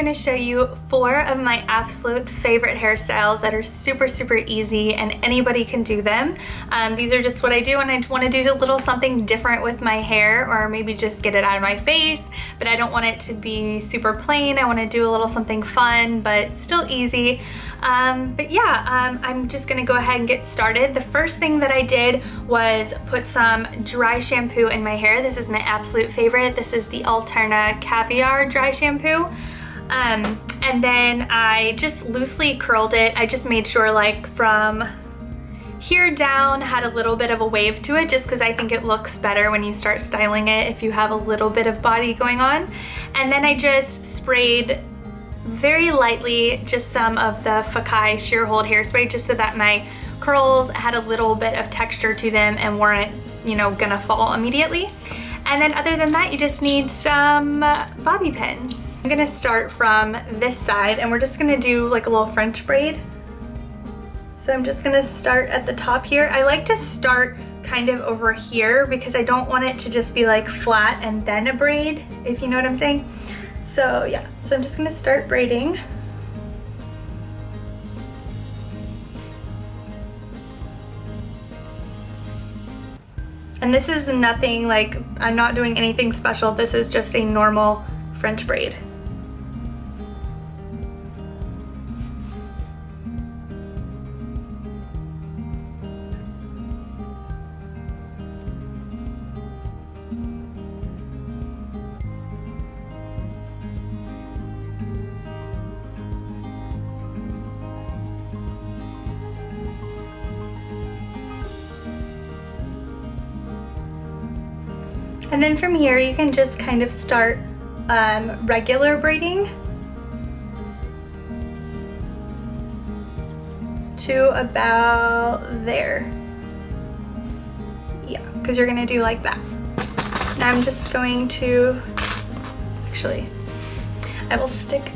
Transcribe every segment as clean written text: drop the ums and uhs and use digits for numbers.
going to show you 4 of my absolute favorite hairstyles that are super easy and anybody can do them. These are just what I do when I want to do a little something different with my hair, or maybe just get it out of my face, but I don't want it to be super plain. I want to do a little something fun but still easy. I'm just gonna go ahead and get started. The first thing that I did was put some dry shampoo in my hair. This is my absolute favorite. This is the Alterna Caviar dry shampoo. And then I just loosely curled it. I just made sure like from here down had a little bit of a wave to it, just because I think it looks better when you start styling it if you have a little bit of body going on. And then I just sprayed very lightly just some of the Fakai Sheer Hold hairspray, just so that my curls had a little bit of texture to them and weren't, you know, gonna fall immediately. And then other than that, you just need some bobby pins. I'm gonna start from this side and we're just gonna do like a little French braid. So I'm just gonna start at the top here. I like to start kind of over here because I don't want it to just be like flat and then a braid, if you know what I'm saying. So yeah, so I'm just gonna start braiding. And this is nothing like, I'm not doing anything special. This is just a normal French braid. And then from here, you can just kind of start regular braiding to about there. Yeah, because you're gonna do like that. Now I'm just going to, actually, I will stick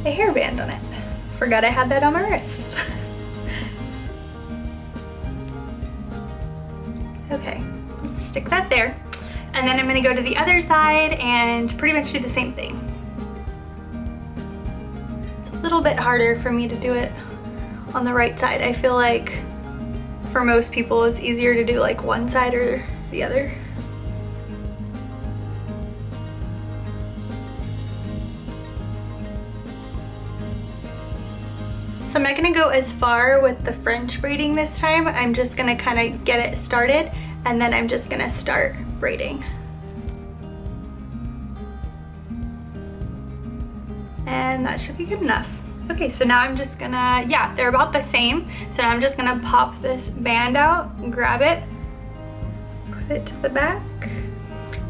a hairband on it. Forgot I had that on my wrist. Okay, let's stick that there. And then I'm gonna go to the other side and pretty much do the same thing. It's a little bit harder for me to do it on the right side. I feel like for most people it's easier to do like one side or the other. So I'm not gonna go as far with the French braiding this time. I'm just gonna kind of get it started and then I'm just gonna start braiding. And that should be good enough. Okay, so now I'm just gonna, yeah, they're about the same. So now I'm just gonna pop this band out, grab it, put it to the back.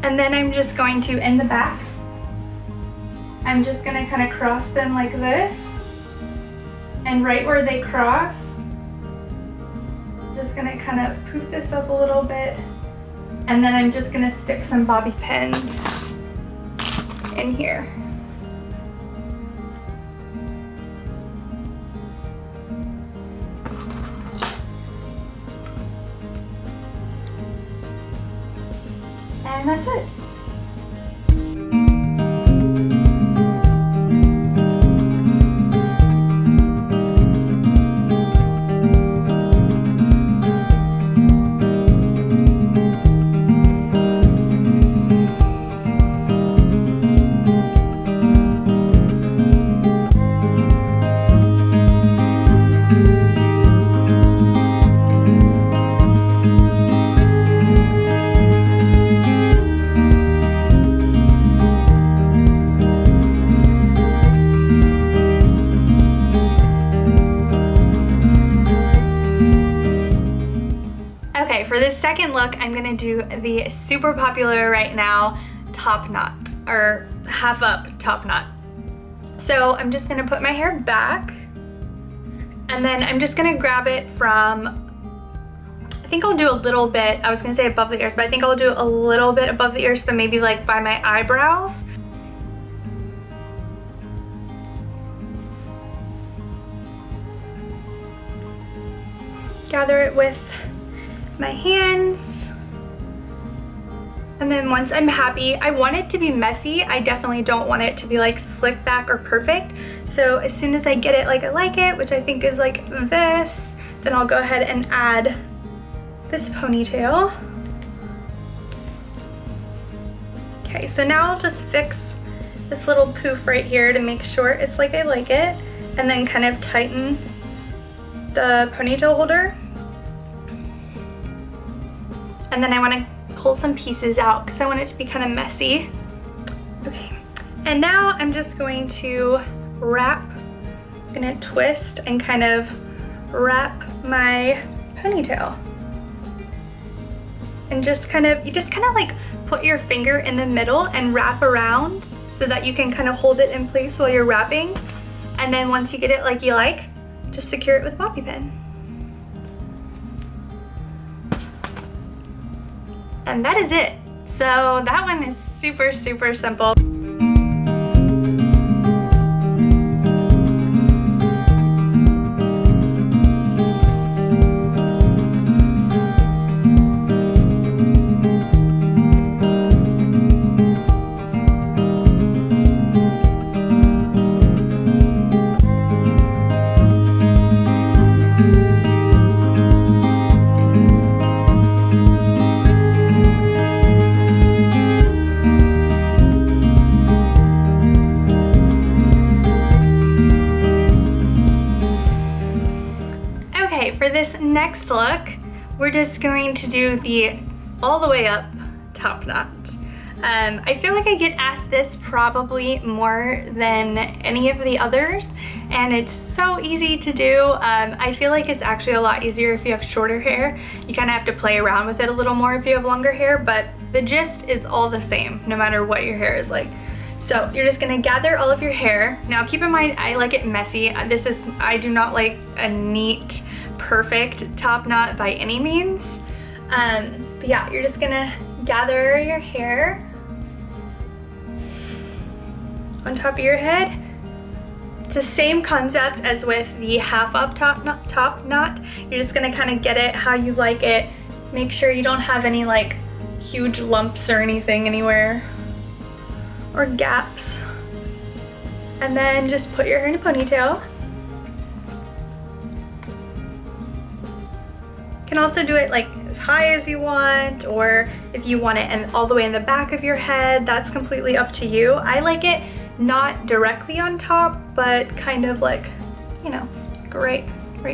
And then I'm just going to, in the back, I'm just gonna kind of cross them like this. And right where they cross, just gonna kind of poof this up a little bit. And then I'm just gonna stick some bobby pins in here. And that's it. For this second look, I'm gonna do the super popular right now top knot, or half up top knot. So I'm just gonna put my hair back and then I'm just gonna grab it from, I think I'll do a little bit, I was gonna say above the ears, but I think I'll do a little bit above the ears, so maybe like by my eyebrows. Gather it with my hands And then once I'm happy, I want it to be messy. I definitely don't want it to be like slick back or perfect. So as soon as I get it like I like it, which I think is like this, then I'll go ahead and add this ponytail. Okay, so now I'll just fix this little poof right here to make sure it's like I like it, and then kind of tighten the ponytail holder. And then I want to pull some pieces out because I want it to be kind of messy. Okay, and now I'm just going to wrap, I'm gonna twist and kind of wrap my ponytail. And just kind of, you just kind of like put your finger in the middle and wrap around so that you can kind of hold it in place while you're wrapping. And then once you get it like you like, just secure it with a bobby pin. And that is it. So that one is super, super simple. For this next look, we're just going to do the all the way up top knot. I feel like I get asked this probably more than any of the others, and it's so easy to do. I feel like it's actually a lot easier if you have shorter hair. You kind of have to play around with it a little more if you have longer hair, but the gist is all the same no matter what your hair is like. So you're just gonna gather all of your hair. Now keep in mind, I like it messy. I do not like a neat, perfect top knot by any means. But yeah, you're just gonna gather your hair on top of your head. It's the same concept as with the half up top knot. You're just gonna kind of get it how you like it. Make sure you don't have any like huge lumps or anything anywhere, or gaps. And then just put your hair in a ponytail. You can also do it like as high as you want, or if you want it all the way in the back of your head, that's completely up to you. I like it not directly on top, but kind of like, you know, right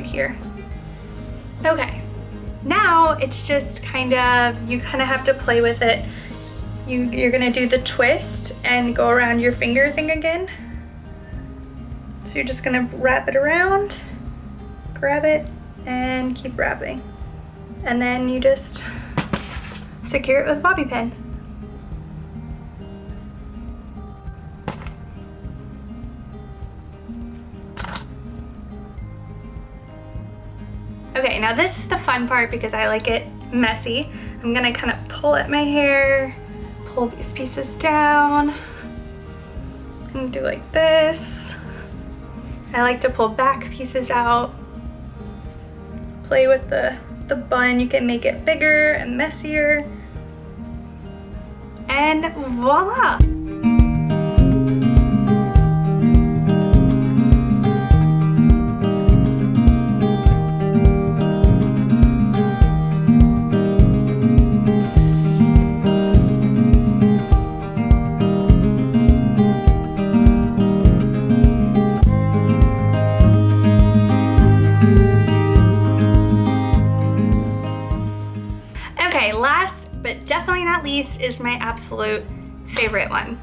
here. Okay, now it's just kind of, you kind of have to play with it. You're gonna do the twist and go around your finger thing again. So you're just gonna wrap it around, grab it, and keep wrapping. And then you just secure it with a bobby pin. Okay, now this is the fun part because I like it messy. I'm gonna kind of pull at my hair, pull these pieces down, and do like this. I like to pull back pieces out, play with the bun. You can make it bigger and messier, and voila! Last but definitely not least is my absolute favorite one.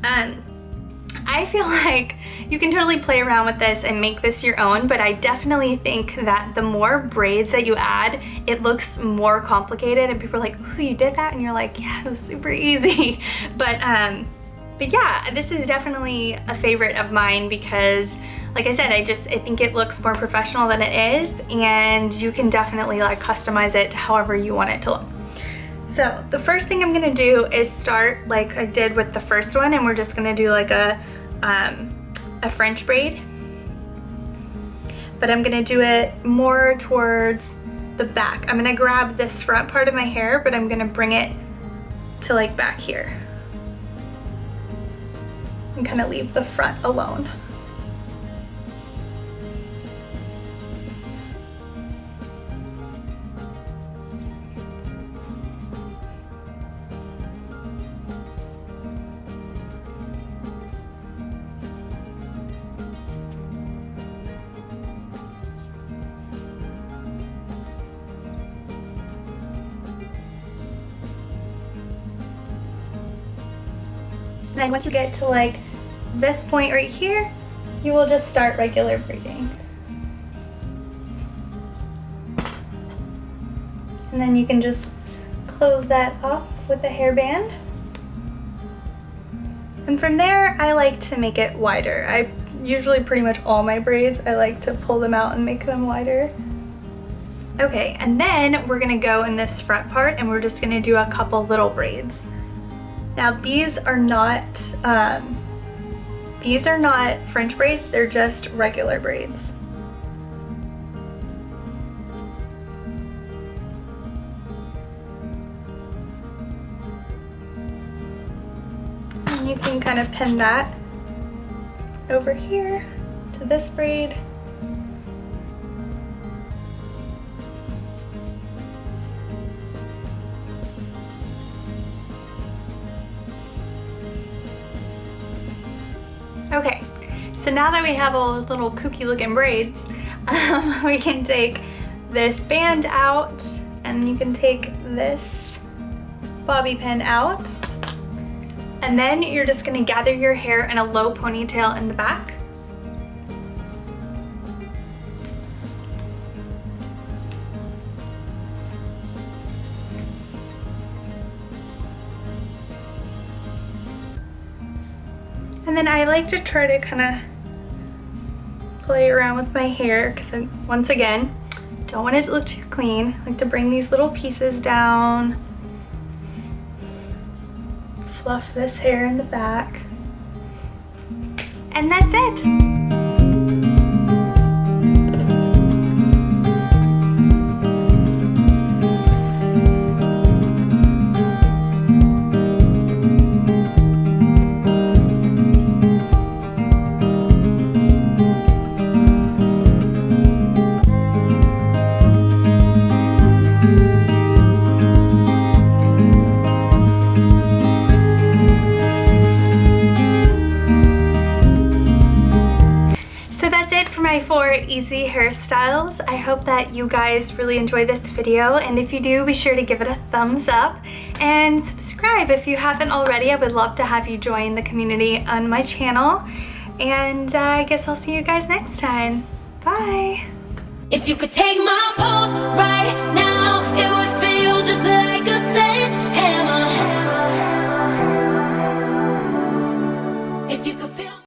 I feel like you can totally play around with this and make this your own, but I definitely think that the more braids that you add, it looks more complicated, and people are like, "Ooh, you did that?" And you're like, "Yeah, it was super easy." But yeah, this is definitely a favorite of mine because, like I said, I think it looks more professional than it is, and you can definitely like customize it to however you want it to look. So the first thing I'm gonna do is start like I did with the first one, and we're just gonna do like a French braid. But I'm gonna do it more towards the back. I'm gonna grab this front part of my hair, but I'm gonna bring it to like back here. And kind of leave the front alone. And then once you get to like this point right here, you will just start regular braiding. And then you can just close that off with a hairband. And from there, I like to make it wider. I usually pretty much all my braids, I like to pull them out and make them wider. Okay, and then we're gonna go in this front part and we're just gonna do a couple little braids. Now these are not French braids, they're just regular braids. And you can kind of pin that over here to this braid. Okay, so now that we have all little kooky looking braids, we can take this band out and you can take this bobby pin out. And then you're just gonna gather your hair in a low ponytail in the back. And then I like to try to kind of play around with my hair because once again, don't want it to look too clean. I like to bring these little pieces down, fluff this hair in the back, and that's it. My 4 easy hairstyles. I hope that you guys really enjoy this video, and if you do, be sure to give it a thumbs up and subscribe if you haven't already. I would love to have you join the community on my channel, and I guess I'll see you guys next time. Bye! If you could take my pulse right now, it would